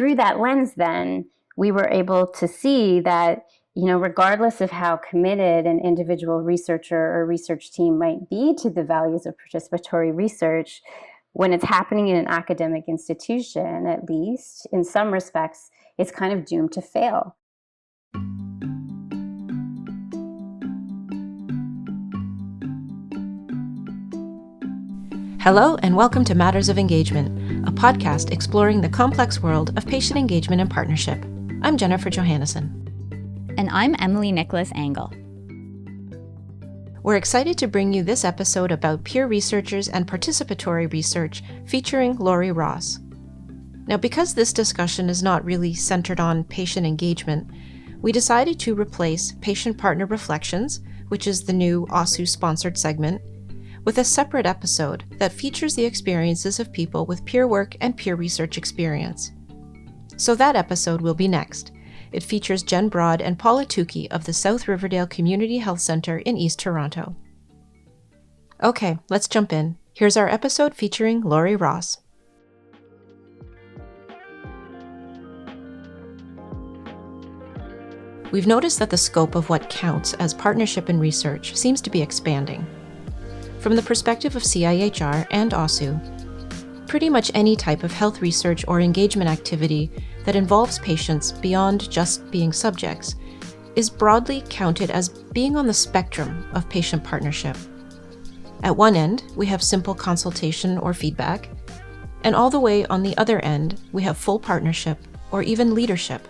through that lens, then we were able to see that, regardless of how committed an individual researcher or research team might be to the values of participatory research, when it's happening in an academic institution, at least in some respects, it's kind of doomed to fail. Hello and welcome to Matters of Engagement, a podcast exploring the complex world of patient engagement and partnership. I'm Jennifer Johannesson. And I'm Emily Nicholas Angle. We're excited to bring you this episode about peer researchers and participatory research featuring Lori Ross. Now, because this discussion is not really centered on patient engagement, we decided to replace Patient Partner Reflections, which is the new OSU-sponsored segment, with a separate episode that features the experiences of people with peer work and peer research experience. So that episode will be next. It features Jen Broad and Paula Tukey of the South Riverdale Community Health Centre in East Toronto. Okay, let's jump in. Here's our episode featuring Lori Ross. We've noticed that the scope of what counts as partnership in research seems to be expanding. From the perspective of CIHR and OSU, pretty much any type of health research or engagement activity that involves patients beyond just being subjects is broadly counted as being on the spectrum of patient partnership. At one end, we have simple consultation or feedback, and all the way on the other end, we have full partnership or even leadership,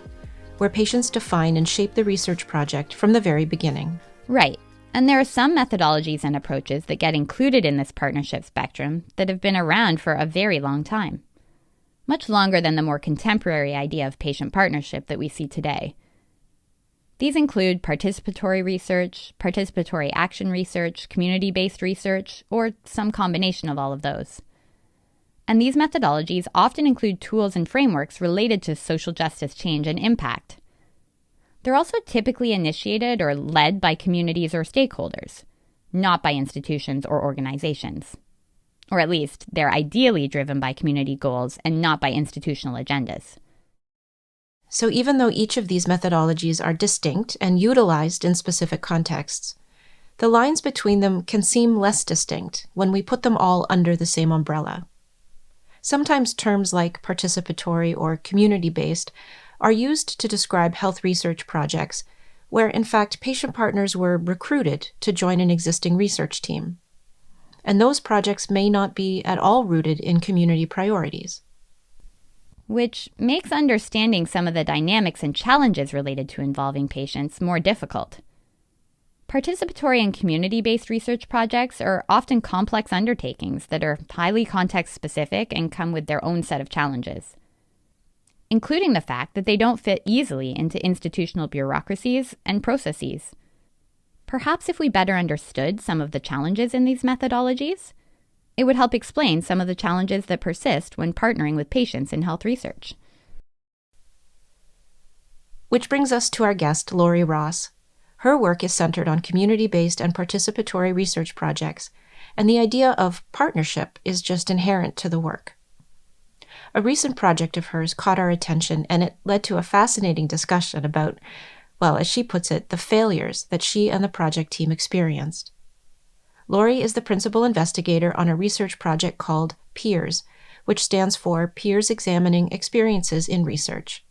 where patients define and shape the research project from the very beginning. Right. And there are some methodologies and approaches that get included in this partnership spectrum that have been around for a very long time. Much longer than the more contemporary idea of patient partnership that we see today. These include participatory research, participatory action research, community-based research, or some combination of all of those. And these methodologies often include tools and frameworks related to social justice change and impact. They're also typically initiated or led by communities or stakeholders, not by institutions or organizations. Or at least, they're ideally driven by community goals and not by institutional agendas. So even though each of these methodologies are distinct and utilized in specific contexts, the lines between them can seem less distinct when we put them all under the same umbrella. Sometimes terms like participatory or community-based are used to describe health research projects where, in fact, patient partners were recruited to join an existing research team. And those projects may not be at all rooted in community priorities. Which makes understanding some of the dynamics and challenges related to involving patients more difficult. Participatory and community-based research projects are often complex undertakings that are highly context-specific and come with their own set of challenges, including the fact that they don't fit easily into institutional bureaucracies and processes. Perhaps if we better understood some of the challenges in these methodologies, it would help explain some of the challenges that persist when partnering with patients in health research. Which brings us to our guest, Lori Ross. Her work is centered on community-based and participatory research projects, and the idea of partnership is just inherent to the work. A recent project of hers caught our attention, and it led to a fascinating discussion about, well, as she puts it, the failures that she and the project team experienced. Lori is the principal investigator on a research project called PEERS, which stands for Peers Examining Experiences in Research.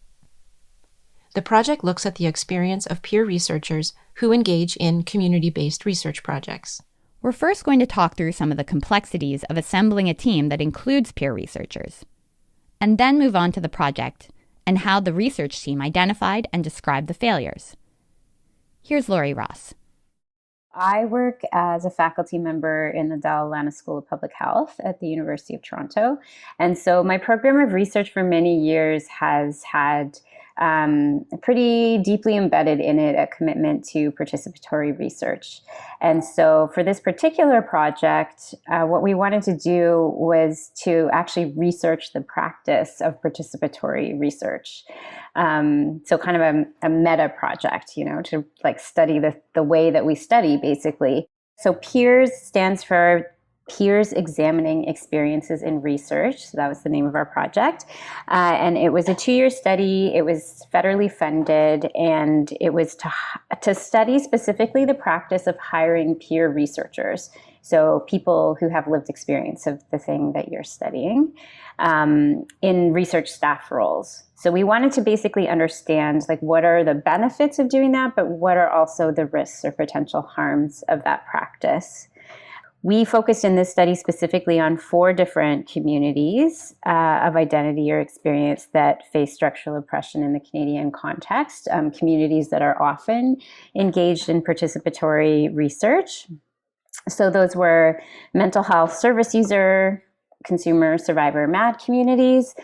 The project looks at the experience of peer researchers who engage in community-based research projects. We're first going to talk through some of the complexities of assembling a team that includes peer researchers, and then move on to the project and how the research team identified and described the failures. Here's Lori Ross. I work as a faculty member in the Dalla Lana School of Public Health at the University of Toronto. And so my program of research for many years has had pretty deeply embedded in it a commitment to participatory research. And so for this particular project, what we wanted to do was to actually research the practice of participatory research. So kind of a meta project, to like study the way that we study, basically. So PEERS stands for Peers Examining Experiences in Research. So that was the name of our project. And it was a 2-year study. It was federally funded, and it was to study specifically the practice of hiring peer researchers. So people who have lived experience of the thing that you're studying in research staff roles. So we wanted to basically understand, like, what are the benefits of doing that, but what are also the risks or potential harms of that practice. We focused in this study specifically on 4 different communities of identity or experience that face structural oppression in the Canadian context, communities that are often engaged in participatory research. So those were mental health service user, consumer, survivor, MAD communities,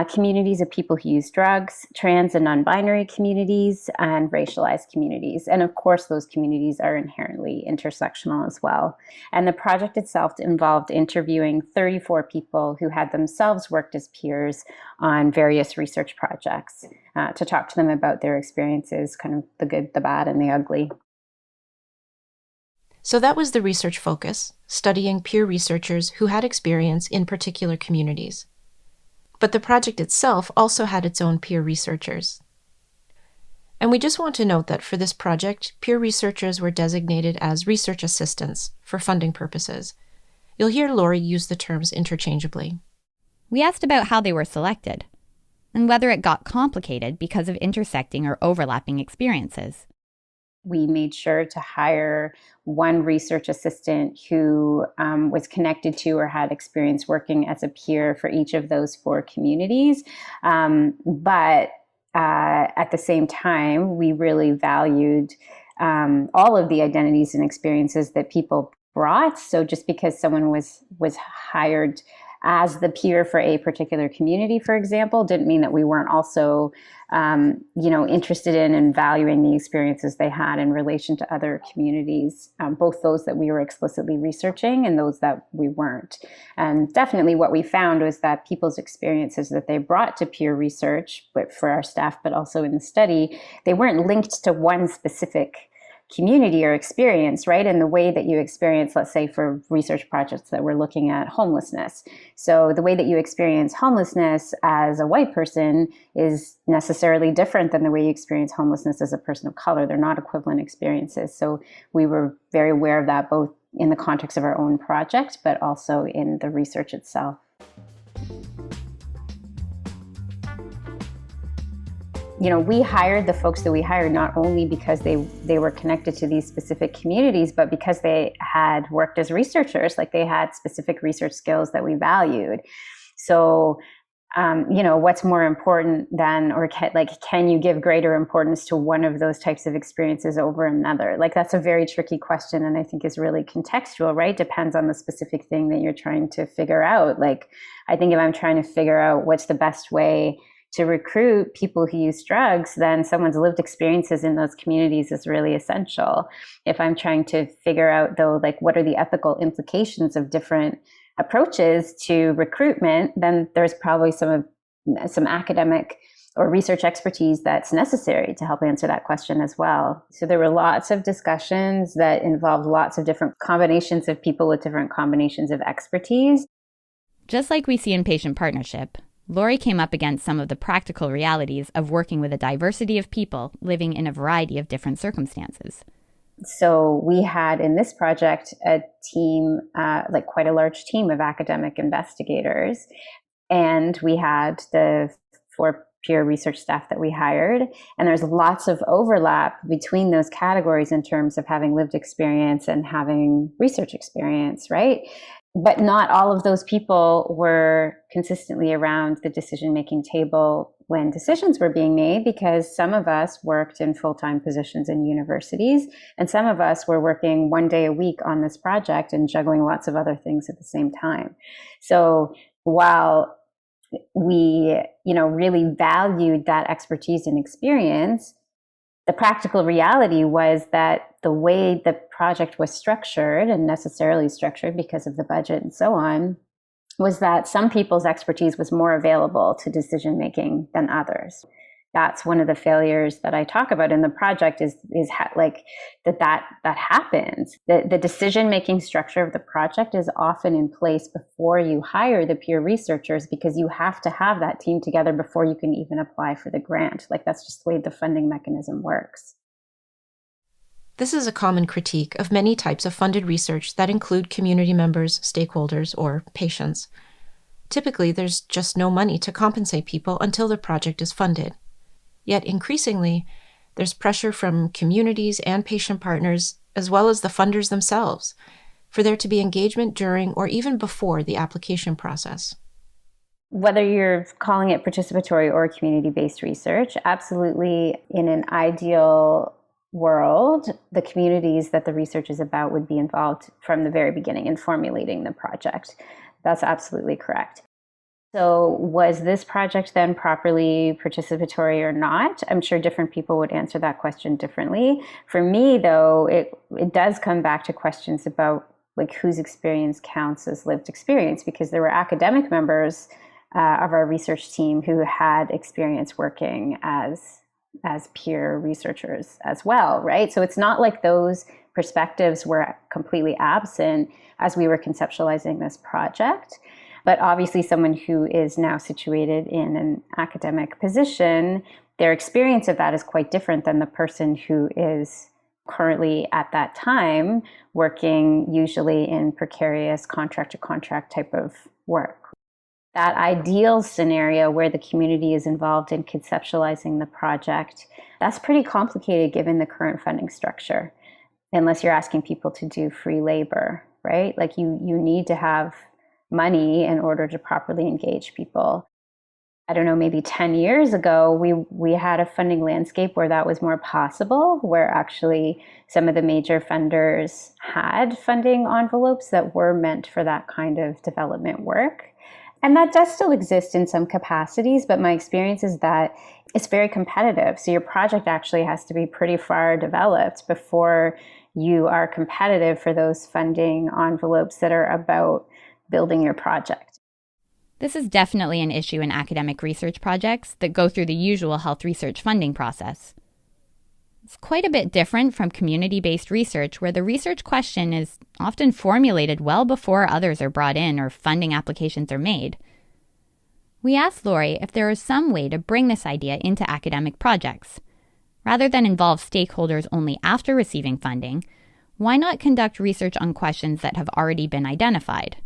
communities of people who use drugs, trans and non-binary communities, and racialized communities. And of course, those communities are inherently intersectional as well. And the project itself involved interviewing 34 people who had themselves worked as peers on various research projects to talk to them about their experiences, kind of the good, the bad, and the ugly. So that was the research focus, studying peer researchers who had experience in particular communities. But the project itself also had its own peer researchers. And we just want to note that for this project, peer researchers were designated as research assistants for funding purposes. You'll hear Lori use the terms interchangeably. We asked about how they were selected, and whether it got complicated because of intersecting or overlapping experiences. We made sure to hire one research assistant who was connected to or had experience working as a peer for each of those 4 communities. But at the same time, we really valued all of the identities and experiences that people brought. So just because someone was hired as the peer for a particular community, for example, didn't mean that we weren't also, interested in and valuing the experiences they had in relation to other communities, both those that we were explicitly researching and those that we weren't. And definitely what we found was that people's experiences that they brought to peer research, but for our staff, but also in the study, they weren't linked to one specific community or experience, right? And the way that you experience, let's say for research projects that we're looking at homelessness. So the way that you experience homelessness as a white person is necessarily different than the way you experience homelessness as a person of color. They're not equivalent experiences. So we were very aware of that, both in the context of our own project, but also in the research itself. We hired the folks that we hired not only because they were connected to these specific communities, but because they had worked as researchers, like they had specific research skills that we valued. So, what's more important than, or can you give greater importance to one of those types of experiences over another? Like, that's a very tricky question, and I think is really contextual, right? Depends on the specific thing that you're trying to figure out. Like, I think if I'm trying to figure out what's the best way to recruit people who use drugs, then someone's lived experiences in those communities is really essential. If I'm trying to figure out, though, like, what are the ethical implications of different approaches to recruitment, then there's probably some academic or research expertise that's necessary to help answer that question as well. So there were lots of discussions that involved lots of different combinations of people with different combinations of expertise. Just like we see in patient partnership, Lori came up against some of the practical realities of working with a diversity of people living in a variety of different circumstances. So we had in this project a team, quite a large team of academic investigators, and we had the 4 peer research staff that we hired, and there's lots of overlap between those categories in terms of having lived experience and having research experience, right? But not all of those people were consistently around the decision-making table when decisions were being made, because some of us worked in full-time positions in universities, and some of us were working 1 day a week on this project and juggling lots of other things at the same time. So while we, really valued that expertise and experience, the practical reality was that the way the project was structured, and necessarily structured because of the budget and so on, was that some people's expertise was more available to decision making than others. that's one of the failures that I talk about in the project like that happens. The decision-making structure of the project is often in place before you hire the peer researchers, because you have to have that team together before you can even apply for the grant. Like, that's just the way the funding mechanism works. This is a common critique of many types of funded research that include community members, stakeholders, or patients. Typically, there's just no money to compensate people until the project is funded. Yet increasingly, there's pressure from communities and patient partners, as well as the funders themselves, for there to be engagement during or even before the application process. Whether you're calling it participatory or community-based research, absolutely, in an ideal world, the communities that the research is about would be involved from the very beginning in formulating the project. That's absolutely correct. So was this project then properly participatory or not? I'm sure different people would answer that question differently. For me, though, it does come back to questions about like whose experience counts as lived experience, because there were academic members of our research team who had experience working as peer researchers as well, right? So it's not like those perspectives were completely absent as we were conceptualizing this project. But obviously someone who is now situated in an academic position, their experience of that is quite different than the person who is currently at that time working usually in precarious contract to contract type of work. That ideal scenario where the community is involved in conceptualizing the project, that's pretty complicated given the current funding structure, unless you're asking people to do free labor, right? Like you need to have money in order to properly engage people. I don't know, maybe 10 years ago, we had a funding landscape where that was more possible, where actually some of the major funders had funding envelopes that were meant for that kind of development work. And that does still exist in some capacities, but my experience is that it's very competitive. So your project actually has to be pretty far developed before you are competitive for those funding envelopes that are about building your project. This is definitely an issue in academic research projects that go through the usual health research funding process. It's quite a bit different from community-based research, where the research question is often formulated well before others are brought in or funding applications are made. We asked Lori if there is some way to bring this idea into academic projects. Rather than involve stakeholders only after receiving funding, why not conduct research on questions that have already been identified?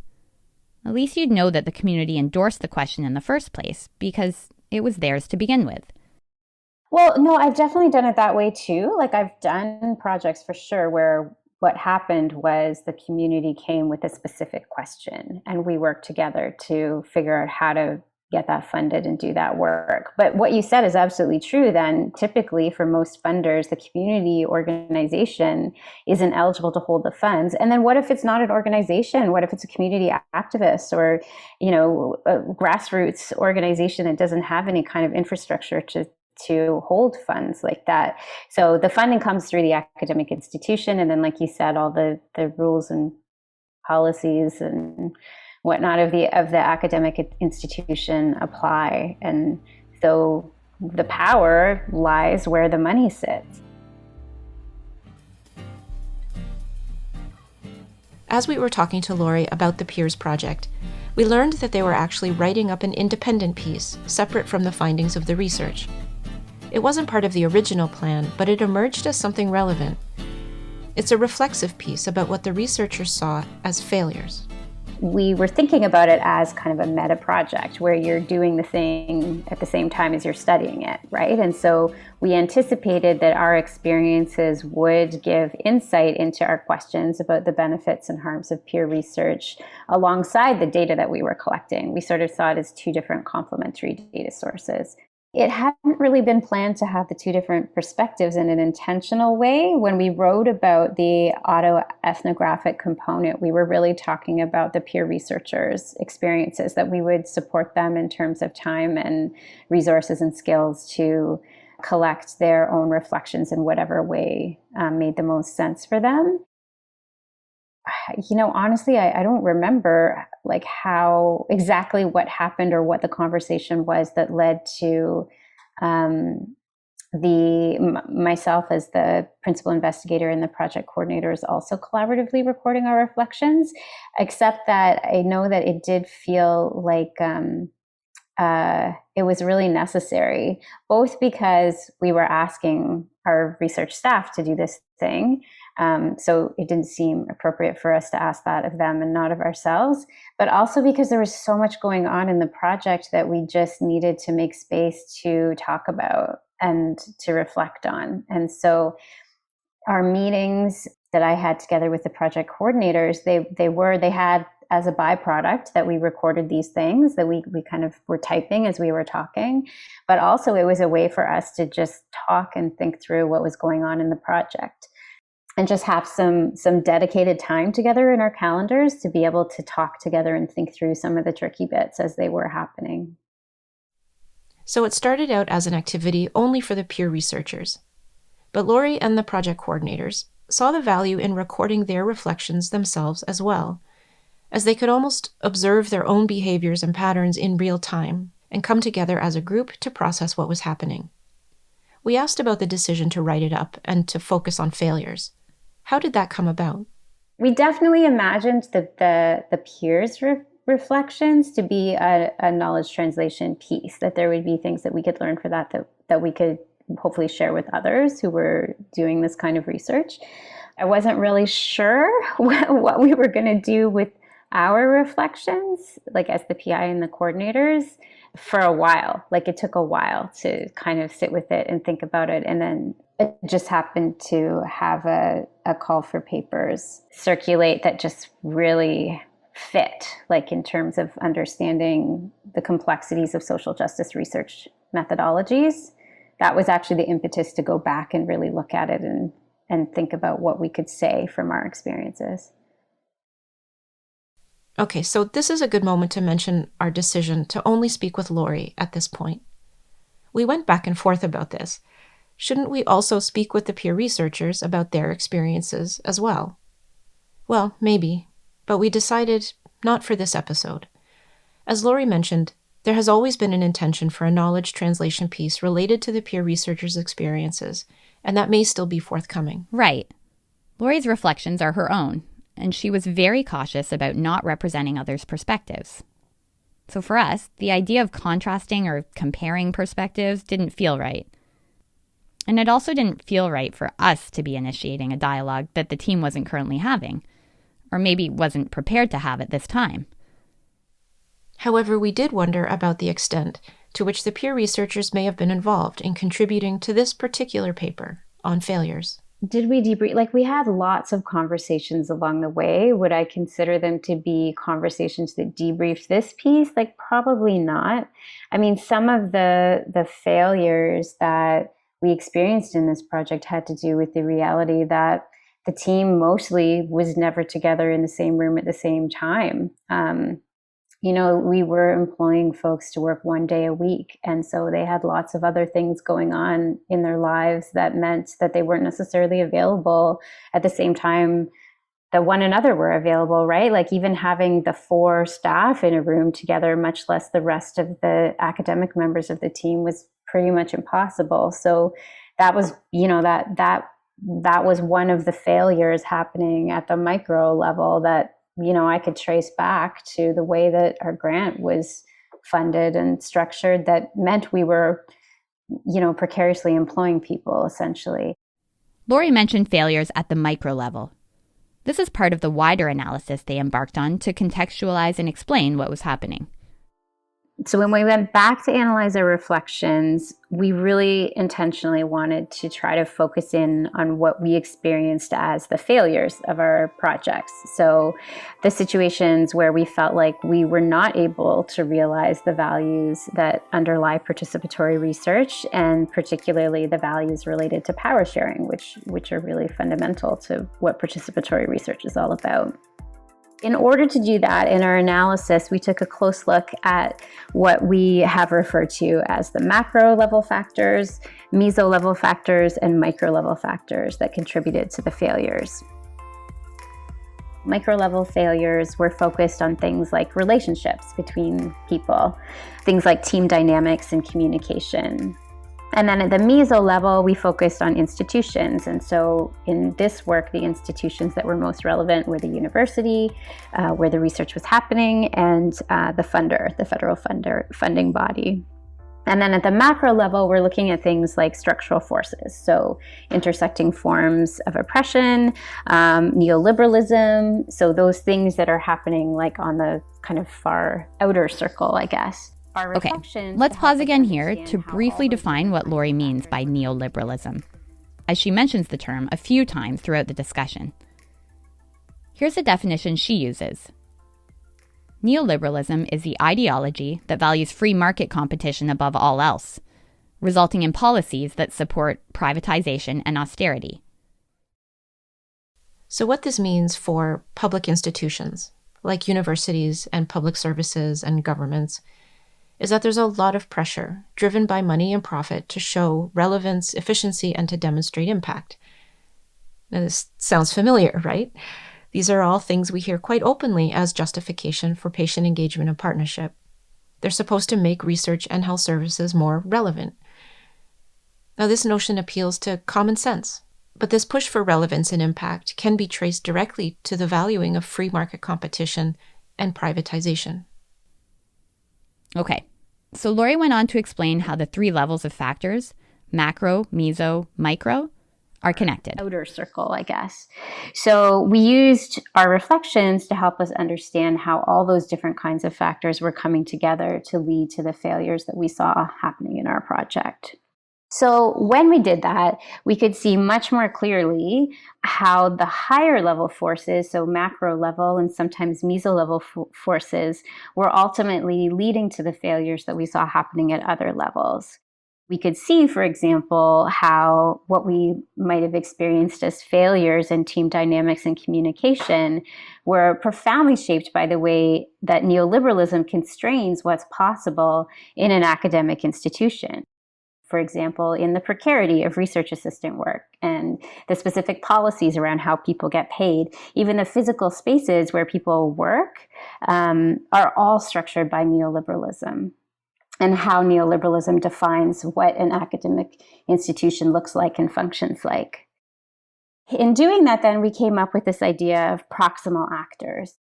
At least you'd know that the community endorsed the question in the first place, because it was theirs to begin with. Well, no, I've definitely done it that way too. Like I've done projects for sure where what happened was the community came with a specific question and we worked together to figure out how to get that funded and do that work. But what you said is absolutely true. Then typically for most funders, the community organization isn't eligible to hold the funds. And then what if it's not an organization? What if it's a community activist or, a grassroots organization that doesn't have any kind of infrastructure to hold funds like that? So the funding comes through the academic institution. And then, like you said, all the rules and policies and whatnot of the academic institution apply. And so the power lies where the money sits. As we were talking to Lori about the Peers Project, we learned that they were actually writing up an independent piece, separate from the findings of the research. It wasn't part of the original plan, but it emerged as something relevant. It's a reflexive piece about what the researchers saw as failures. We were thinking about it as kind of a meta project where you're doing the thing at the same time as you're studying it, right? And so we anticipated that our experiences would give insight into our questions about the benefits and harms of peer research alongside the data that we were collecting. We sort of saw it as two different complementary data sources. It hadn't really been planned to have the two different perspectives in an intentional way. When we wrote about the autoethnographic component, we were really talking about the peer researchers' experiences, that we would support them in terms of time and resources and skills to collect their own reflections in whatever way made the most sense for them. Honestly, I don't remember like how exactly what happened or what the conversation was that led to Myself as the principal investigator and the project coordinator is also collaboratively recording our reflections, except that I know that it did feel like it was really necessary, both because we were asking our research staff to do this thing. So it didn't seem appropriate for us to ask that of them and not of ourselves, but also because there was so much going on in the project that we just needed to make space to talk about and to reflect on. And so our meetings that I had together with the project coordinators, they had as a byproduct that we recorded these things that we kind of were typing as we were talking, but also it was a way for us to just talk and think through what was going on in the project and just have some dedicated time together in our calendars to be able to talk together and think through some of the tricky bits as they were happening. So it started out as an activity only for the peer researchers. But Lori and the project coordinators saw the value in recording their reflections themselves as well, as they could almost observe their own behaviors and patterns in real time and come together as a group to process what was happening. We asked about the decision to write it up and to focus on failures. How did that come about? We definitely imagined the peers' reflections to be a knowledge translation piece, that there would be things that we could learn for that we could hopefully share with others who were doing this kind of research. I wasn't really sure what we were going to do with our reflections, like as the PI and the coordinators, for a while. Like it took a while to kind of sit with it and think about it. And then it just happened to have a call for papers circulate that just really fit, like in terms of understanding the complexities of social justice research methodologies. That was actually the impetus to go back and really look at it and think about what we could say from our experiences. Okay, so this is a good moment to mention our decision to only speak with Lori at this point. We went back and forth about this. Shouldn't we also speak with the peer researchers about their experiences as well? Well, maybe, but we decided not for this episode. As Lori mentioned, there has always been an intention for a knowledge translation piece related to the peer researchers' experiences, and that may still be forthcoming. Right. Lori's reflections are her own, and she was very cautious about not representing others' perspectives. So for us, the idea of contrasting or comparing perspectives didn't feel right. And it also didn't feel right for us to be initiating a dialogue that the team wasn't currently having, or maybe wasn't prepared to have at this time. However, we did wonder about the extent to which the peer researchers may have been involved in contributing to this particular paper on failures. Did we debrief? Like, we had lots of conversations along the way. Would I consider them to be conversations that debriefed this piece? Like, probably not. I mean, some of the failures that we experienced in this project had to do with the reality that the team mostly was never together in the same room at the same time. We were employing folks to work one day a week. And so they had lots of other things going on in their lives that meant that they weren't necessarily available at the same time that one another were available, right? Like even having the 4 staff in a room together, much less the rest of the academic members of the team, was pretty much impossible. So that was, that was one of the failures happening at the micro level that I could trace back to the way that our grant was funded and structured that meant we were, precariously employing people, essentially. Lori mentioned failures at the micro level. This is part of the wider analysis they embarked on to contextualize and explain what was happening. So when we went back to analyze our reflections, we really intentionally wanted to try to focus in on what we experienced as the failures of our projects. So the situations where we felt like we were not able to realize the values that underlie participatory research, and particularly the values related to power sharing, which are really fundamental to what participatory research is all about. In order to do that, in our analysis, we took a close look at what we have referred to as the macro level factors, meso level factors, and micro level factors that contributed to the failures. Micro level failures were focused on things like relationships between people, things like team dynamics and communication. And then at the meso level, we focused on institutions. And so in this work, the institutions that were most relevant were the university, where the research was happening, and the funder, the federal funding body. And then at the macro level, we're looking at things like structural forces, so intersecting forms of oppression, neoliberalism, so those things that are happening like on the kind of far outer circle, I guess. Okay, let's pause again here to briefly define what Lori means by neoliberalism, as she mentions the term a few times throughout the discussion. Here's a definition she uses. Neoliberalism is the ideology that values free market competition above all else, resulting in policies that support privatization and austerity. So what this means for public institutions, like universities and public services and governments, is that there's a lot of pressure driven by money and profit to show relevance, efficiency, and to demonstrate impact. Now, this sounds familiar, right? These are all things we hear quite openly as justification for patient engagement and partnership. They're supposed to make research and health services more relevant. Now, this notion appeals to common sense, but this push for relevance and impact can be traced directly to the valuing of free market competition and privatization. Okay, so Lori went on to explain how the three levels of factors, macro, meso, micro, are connected. Outer circle, I guess. So we used our reflections to help us understand how all those different kinds of factors were coming together to lead to the failures that we saw happening in our project. So when we did that, we could see much more clearly how the higher level forces, so macro level and sometimes meso level forces, were ultimately leading to the failures that we saw happening at other levels. We could see, for example, how what we might have experienced as failures in team dynamics and communication were profoundly shaped by the way that neoliberalism constrains what's possible in an academic institution. For example, in the precarity of research assistant work and the specific policies around how people get paid, even the physical spaces where people work are all structured by neoliberalism, and how neoliberalism defines what an academic institution looks like and functions like. In doing that, then, we came up with this idea of proximal actors.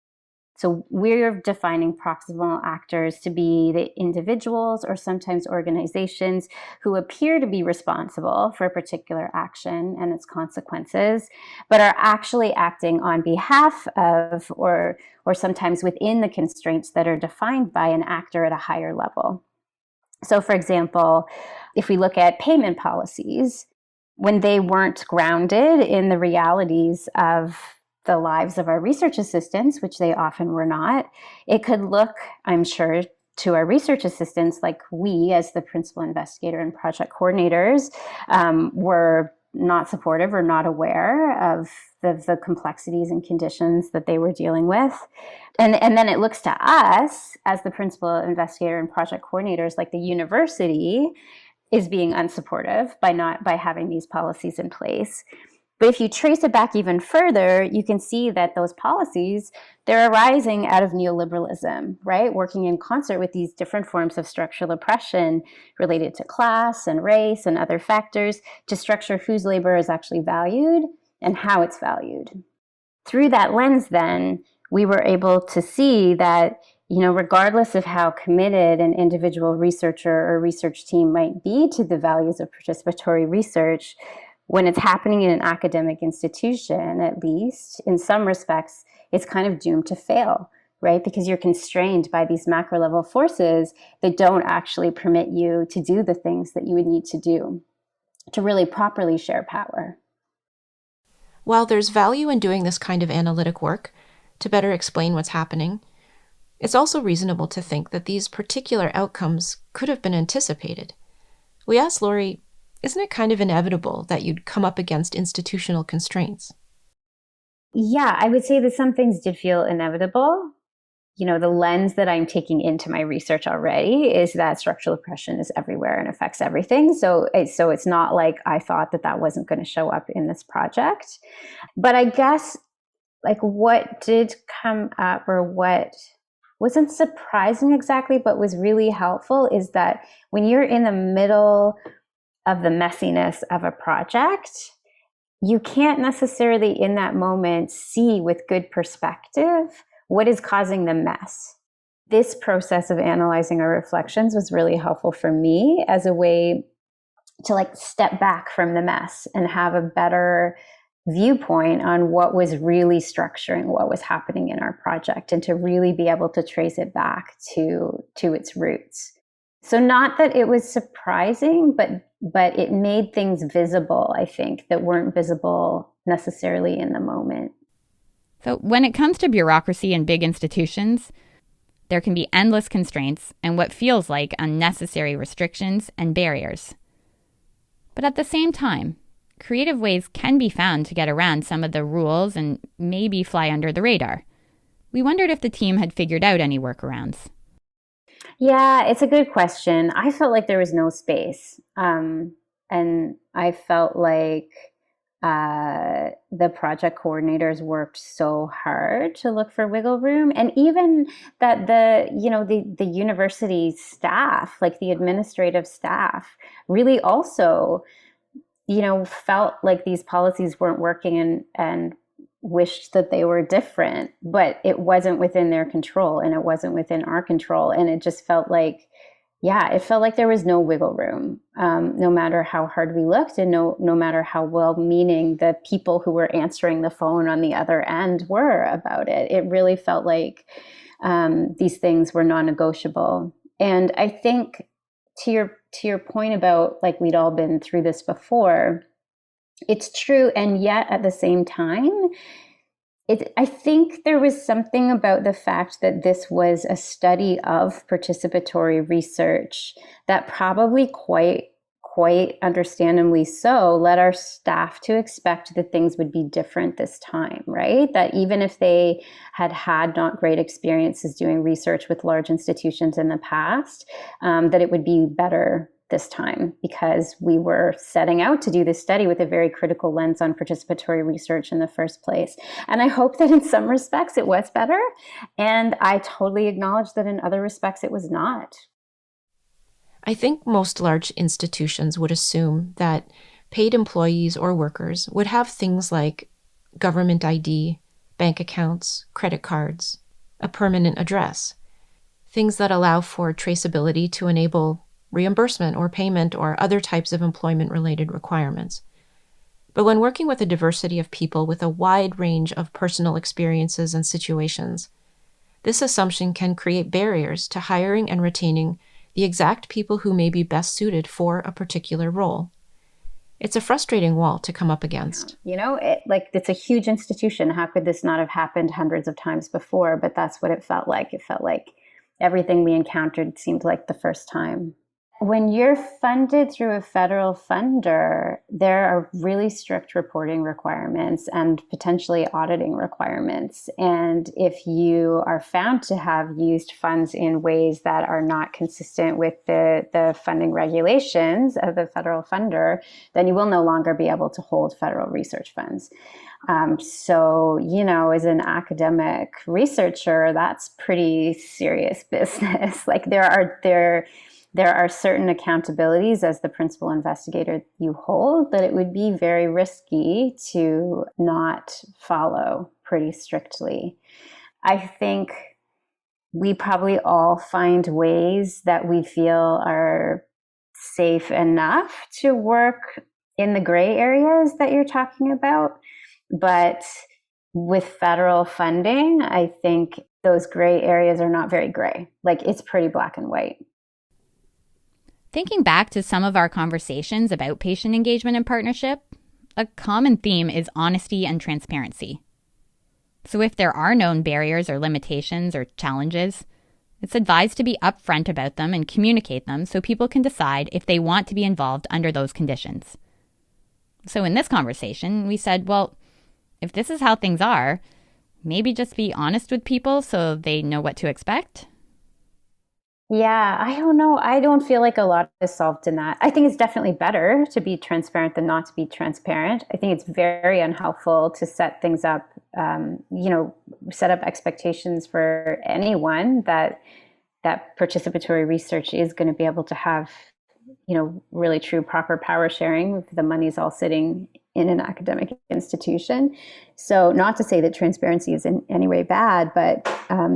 So we're defining proximal actors to be the individuals or sometimes organizations who appear to be responsible for a particular action and its consequences, but are actually acting on behalf of or sometimes within the constraints that are defined by an actor at a higher level. So, for example, if we look at payment policies, when they weren't grounded in the realities of the lives of our research assistants, which they often were not, it could look, I'm sure, to our research assistants like we, as the principal investigator and project coordinators, were not supportive or not aware of the complexities and conditions that they were dealing with. And then it looks to us as the principal investigator and project coordinators, like the university is being unsupportive by having these policies in place. But if you trace it back even further, you can see that those policies, they're arising out of neoliberalism, right? Working in concert with these different forms of structural oppression related to class and race and other factors to structure whose labor is actually valued and how it's valued. Through that lens, then, we were able to see that, regardless of how committed an individual researcher or research team might be to the values of participatory research, when it's happening in an academic institution, at least, in some respects, it's kind of doomed to fail, right? Because you're constrained by these macro level forces that don't actually permit you to do the things that you would need to do to really properly share power. While there's value in doing this kind of analytic work to better explain what's happening, it's also reasonable to think that these particular outcomes could have been anticipated. We asked Lori, isn't it kind of inevitable that you'd come up against institutional constraints? Yeah, I would say that some things did feel inevitable. The lens that I'm taking into my research already is that structural oppression is everywhere and affects everything. So it's not like I thought that wasn't going to show up in this project. But I guess what did come up, or what wasn't surprising exactly, but was really helpful, is that when you're in the middle of the messiness of a project, you can't necessarily in that moment see with good perspective what is causing the mess. This process of analyzing our reflections was really helpful for me as a way to like step back from the mess and have a better viewpoint on what was really structuring what was happening in our project, and to really be able to trace it back to its roots. So not that it was surprising, but it made things visible, I think, that weren't visible necessarily in the moment. So when it comes to bureaucracy and big institutions, there can be endless constraints and what feels like unnecessary restrictions and barriers. But at the same time, creative ways can be found to get around some of the rules and maybe fly under the radar. We wondered if the team had figured out any workarounds. Yeah, it's a good question. I felt like there was no space. And I felt like the project coordinators worked so hard to look for wiggle room, and even that the university staff, like the administrative staff, really also felt like these policies weren't working and wished that they were different, but it wasn't within their control and it wasn't within our control, and it just felt like there was no wiggle room, no matter how hard we looked, and no matter how well-meaning the people who were answering the phone on the other end were about it. It really felt like these things were non-negotiable. And I think to your point about like we'd all been through this before, it's true, and yet at the same time, I think there was something about the fact that this was a study of participatory research that probably quite understandably so led our staff to expect that things would be different this time, right? That even if they had not great experiences doing research with large institutions in the past, that it would be better this time, because we were setting out to do this study with a very critical lens on participatory research in the first place. And I hope that in some respects it was better. And I totally acknowledge that in other respects it was not. I think most large institutions would assume that paid employees or workers would have things like government ID, bank accounts, credit cards, a permanent address, things that allow for traceability to enable reimbursement or payment or other types of employment-related requirements. But when working with a diversity of people with a wide range of personal experiences and situations, this assumption can create barriers to hiring and retaining the exact people who may be best suited for a particular role. It's a frustrating wall to come up against. It's a huge institution. How could this not have happened hundreds of times before? But that's what it felt like. It felt like everything we encountered seemed like the first time. When you're funded through a federal funder, there are really strict reporting requirements and potentially auditing requirements. And if you are found to have used funds in ways that are not consistent with the funding regulations of the federal funder, then you will no longer be able to hold federal research funds. So, as an academic researcher, that's pretty serious business. Like there are certain accountabilities as the principal investigator you hold that it would be very risky to not follow pretty strictly. I think we probably all find ways that we feel are safe enough to work in the gray areas that you're talking about. But with federal funding, I think those gray areas are not very gray. Like it's pretty black and white. Thinking back to some of our conversations about patient engagement and partnership, a common theme is honesty and transparency. So if there are known barriers or limitations or challenges, it's advised to be upfront about them and communicate them so people can decide if they want to be involved under those conditions. So in this conversation, we said, well, if this is how things are, maybe just be honest with people so they know what to expect. Yeah, I don't know. I don't feel like a lot is solved in that. I think it's definitely better to be transparent than not to be transparent. I think it's very unhelpful to set things up, set up expectations for anyone that participatory research is going to be able to have, really true proper power sharing if the money's all sitting in an academic institution. So not to say that transparency is in any way bad, but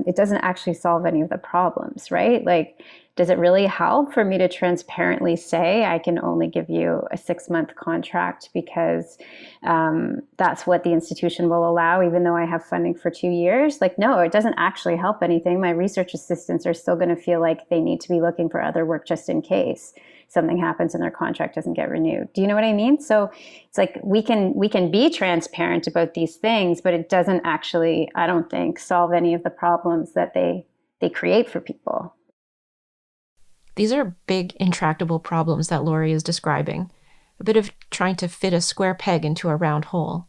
it doesn't actually solve any of the problems, right? Like, does it really help for me to transparently say I can only give you a 6-month contract because that's what the institution will allow, even though I have funding for 2 years? Like, no, it doesn't actually help anything. My research assistants are still going to feel like they need to be looking for other work just in case something happens and their contract doesn't get renewed. Do you know what I mean? So it's like we can be transparent about these things, but it doesn't actually, I don't think, solve any of the problems that they create for people. These are big, intractable problems that Laurie is describing, a bit of trying to fit a square peg into a round hole.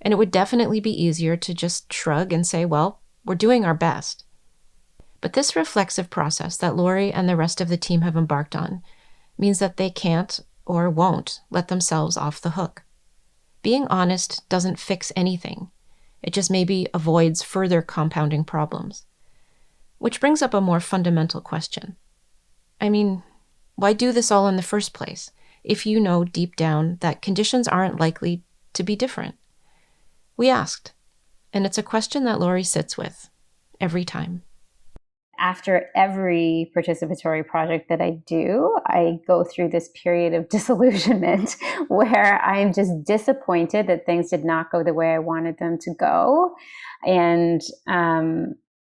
And it would definitely be easier to just shrug and say, well, we're doing our best. But this reflexive process that Laurie and the rest of the team have embarked on means that they can't or won't let themselves off the hook. Being honest doesn't fix anything. It just maybe avoids further compounding problems. Which brings up a more fundamental question. I mean, why do this all in the first place, if you know deep down that conditions aren't likely to be different? We asked, and it's a question that Laurie sits with every time. After every participatory project that I do, I go through this period of disillusionment where I'm just disappointed that things did not go the way I wanted them to go. And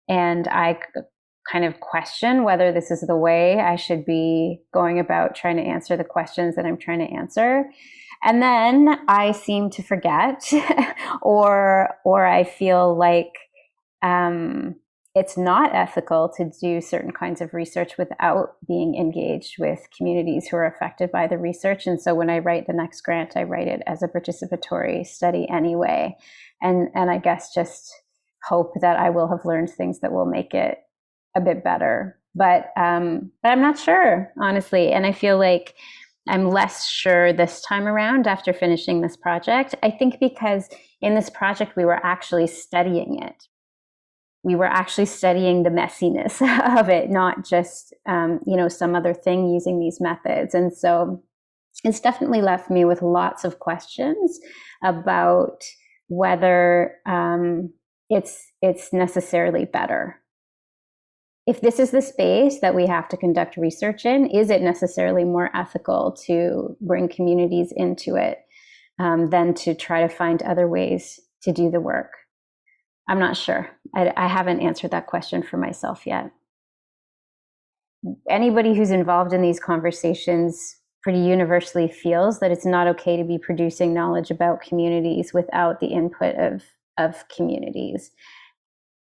I kind of question whether this is the way I should be going about trying to answer the questions that I'm trying to answer. And then I seem to forget or I feel like it's not ethical to do certain kinds of research without being engaged with communities who are affected by the research. And so when I write the next grant, I write it as a participatory study anyway. And I guess just hope that I will have learned things that will make it a bit better. But I'm not sure, honestly. And I feel like I'm less sure this time around after finishing this project. I think because in this project, we were actually studying it. We were actually studying the messiness of it, not just, some other thing using these methods. And so it's definitely left me with lots of questions about whether it's necessarily better. If this is the space that we have to conduct research in, is it necessarily more ethical to bring communities into it than to try to find other ways to do the work? I'm not sure. I haven't answered that question for myself yet. Anybody who's involved in these conversations pretty universally feels that it's not okay to be producing knowledge about communities without the input of communities.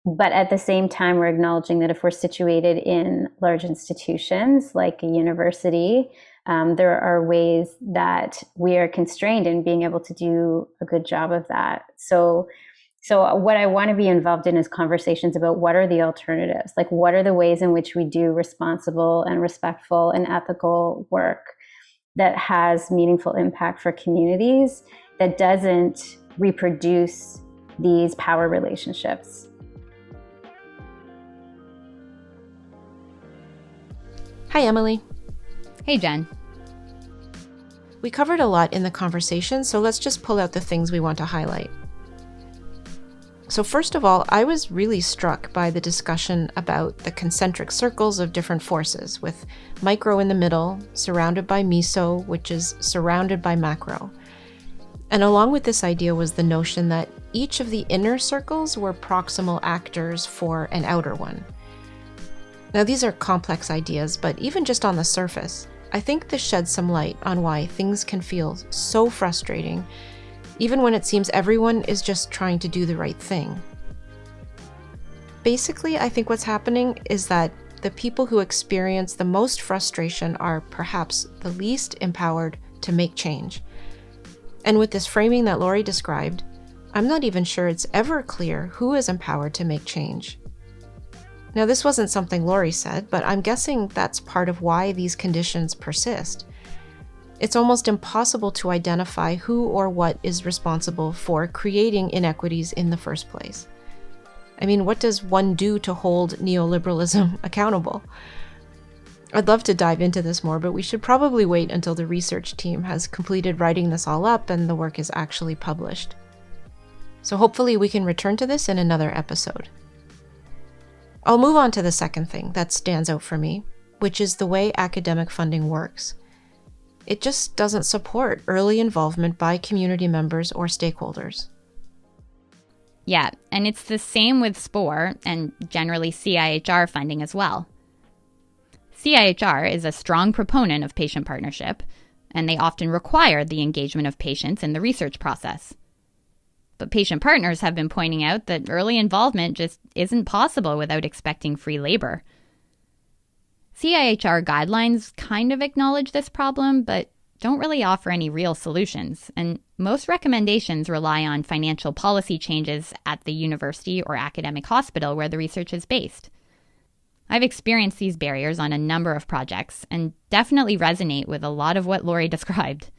But at the same time, we're acknowledging that if we're situated in large institutions like a university, there are ways that we are constrained in being able to do a good job of that. So what I want to be involved in is conversations about what are the alternatives, like what are the ways in which we do responsible and respectful and ethical work that has meaningful impact for communities, that doesn't reproduce these power relationships. Hi, Emily. Hey, Jen. We covered a lot in the conversation, so let's just pull out the things we want to highlight. So first of all, I was really struck by the discussion about the concentric circles of different forces, with micro in the middle, surrounded by meso, which is surrounded by macro. And along with this idea was the notion that each of the inner circles were proximal actors for an outer one. Now, these are complex ideas, but even just on the surface, I think this sheds some light on why things can feel so frustrating, even when it seems everyone is just trying to do the right thing. Basically, I think what's happening is that the people who experience the most frustration are perhaps the least empowered to make change. And with this framing that Laurie described, I'm not even sure it's ever clear who is empowered to make change. Now, this wasn't something Laurie said, but I'm guessing that's part of why these conditions persist. It's almost impossible to identify who or what is responsible for creating inequities in the first place. I mean, what does one do to hold neoliberalism accountable? I'd love to dive into this more, but we should probably wait until the research team has completed writing this all up and the work is actually published. So hopefully we can return to this in another episode. I'll move on to the second thing that stands out for me, which is the way academic funding works. It just doesn't support early involvement by community members or stakeholders. Yeah, and it's the same with SPORE and generally CIHR funding as well. CIHR is a strong proponent of patient partnership, and they often require the engagement of patients in the research process. But patient partners have been pointing out that early involvement just isn't possible without expecting free labor. CIHR guidelines kind of acknowledge this problem, but don't really offer any real solutions, and most recommendations rely on financial policy changes at the university or academic hospital where the research is based. I've experienced these barriers on a number of projects and definitely resonate with a lot of what Lori described.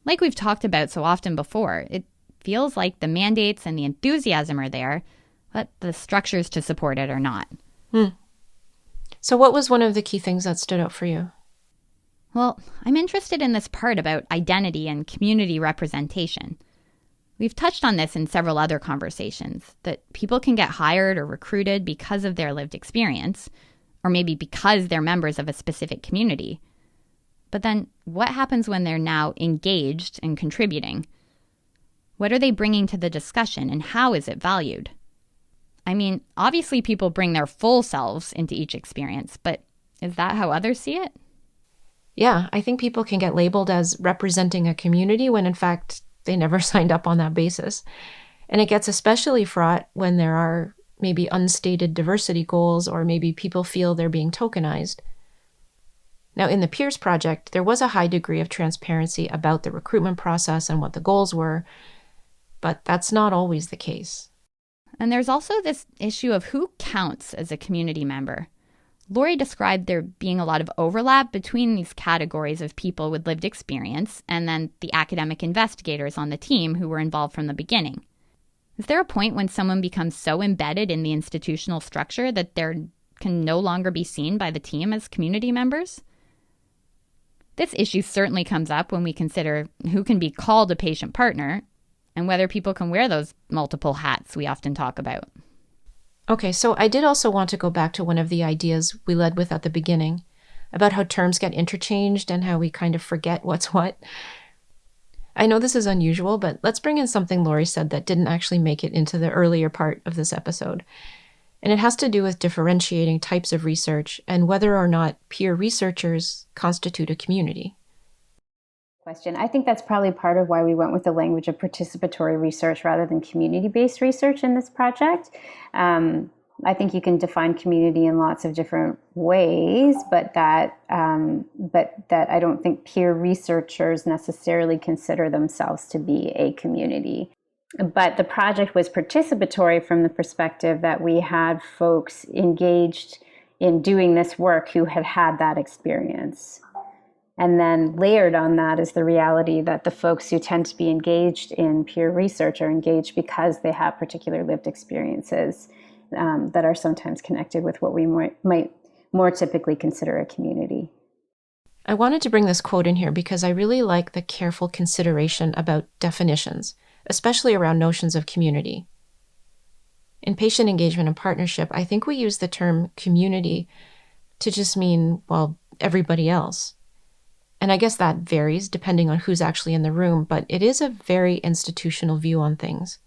Like we've talked about so often before, it feels like the mandates and the enthusiasm are there, but the structures to support it are not. So what was one of the key things that stood out for you? Well, I'm interested in this part about identity and community representation. We've touched on this in several other conversations, that people can get hired or recruited because of their lived experience, or maybe because they're members of a specific community. But then what happens when they're now engaged and contributing? What are they bringing to the discussion, and how is it valued? I mean, obviously people bring their full selves into each experience, but is that how others see it? Yeah, I think people can get labeled as representing a community when in fact they never signed up on that basis. And it gets especially fraught when there are maybe unstated diversity goals, or maybe people feel they're being tokenized. Now, in the Peers Project, there was a high degree of transparency about the recruitment process and what the goals were, but that's not always the case. And there's also this issue of who counts as a community member. Lori described there being a lot of overlap between these categories of people with lived experience and then the academic investigators on the team who were involved from the beginning. Is there a point when someone becomes so embedded in the institutional structure that they can no longer be seen by the team as community members? This issue certainly comes up when we consider who can be called a patient partner and whether people can wear those multiple hats we often talk about. Okay, so I did also want to go back to one of the ideas we led with at the beginning, about how terms get interchanged and how we kind of forget what's what. I know this is unusual, but let's bring in something Lori said that didn't actually make it into the earlier part of this episode. And it has to do with differentiating types of research and whether or not peer researchers constitute a community. Question. I think that's probably part of why we went with the language of participatory research rather than community-based research in this project. I think you can define community in lots of different ways, but that I don't think peer researchers necessarily consider themselves to be a community. But the project was participatory from the perspective that we had folks engaged in doing this work who had had that experience. And then layered on that is the reality that the folks who tend to be engaged in peer research are engaged because they have particular lived experiences that are sometimes connected with what we might more typically consider a community. I wanted to bring this quote in here because I really like the careful consideration about definitions, especially around notions of community. In patient engagement and partnership, I think we use the term community to just mean, well, everybody else. And I guess that varies depending on who's actually in the room, but it is a very institutional view on things.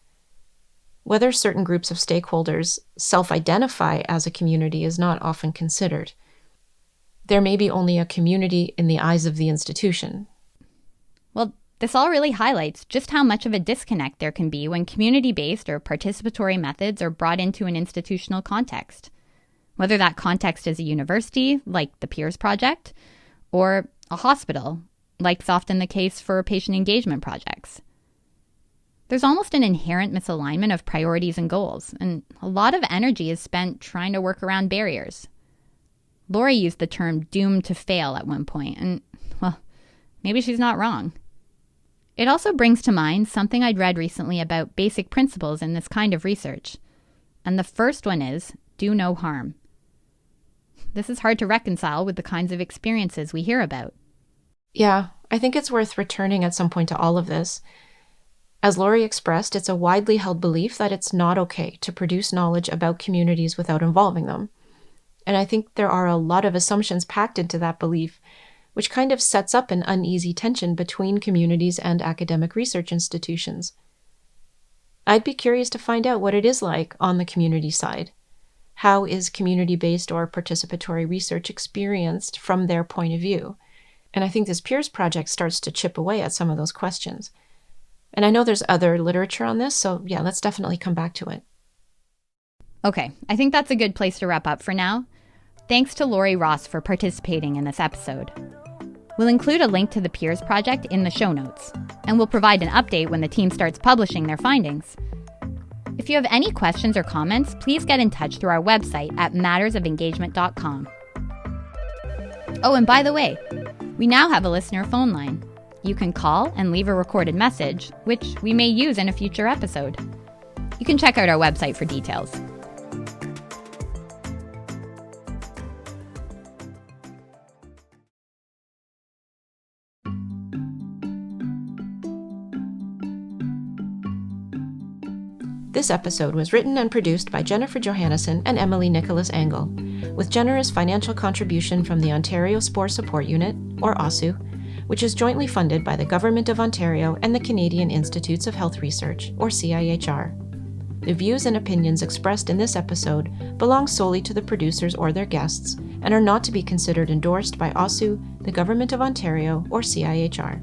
Whether certain groups of stakeholders self-identify as a community is not often considered. There may be only a community in the eyes of the institution. Well, this all really highlights just how much of a disconnect there can be when community-based or participatory methods are brought into an institutional context. Whether that context is a university, like the Peers Project, or a hospital, like is often the case for patient engagement projects. There's almost an inherent misalignment of priorities and goals, and a lot of energy is spent trying to work around barriers. Lori used the term doomed to fail at one point, and, well, maybe she's not wrong. It also brings to mind something I'd read recently about basic principles in this kind of research. And the first one is, do no harm. This is hard to reconcile with the kinds of experiences we hear about. Yeah, I think it's worth returning at some point to all of this. As Lori expressed, it's a widely held belief that it's not okay to produce knowledge about communities without involving them. And I think there are a lot of assumptions packed into that belief, which kind of sets up an uneasy tension between communities and academic research institutions. I'd be curious to find out what it is like on the community side. How is community-based or participatory research experienced from their point of view? And I think this Peers project starts to chip away at some of those questions. And I know there's other literature on this, so yeah, let's definitely come back to it. Okay, I think that's a good place to wrap up for now. Thanks to Lori Ross for participating in this episode. We'll include a link to the Peers project in the show notes, and we'll provide an update when the team starts publishing their findings. If you have any questions or comments, please get in touch through our website at mattersofengagement.com. Oh, and by the way, we now have a listener phone line. You can call and leave a recorded message, which we may use in a future episode. You can check out our website for details. This episode was written and produced by Jennifer Johannesson and Emily Nicholas Engel, with generous financial contribution from the Ontario Spore Support Unit, or OSU, which is jointly funded by the Government of Ontario and the Canadian Institutes of Health Research, or CIHR. The views and opinions expressed in this episode belong solely to the producers or their guests and are not to be considered endorsed by OSU, the Government of Ontario, or CIHR.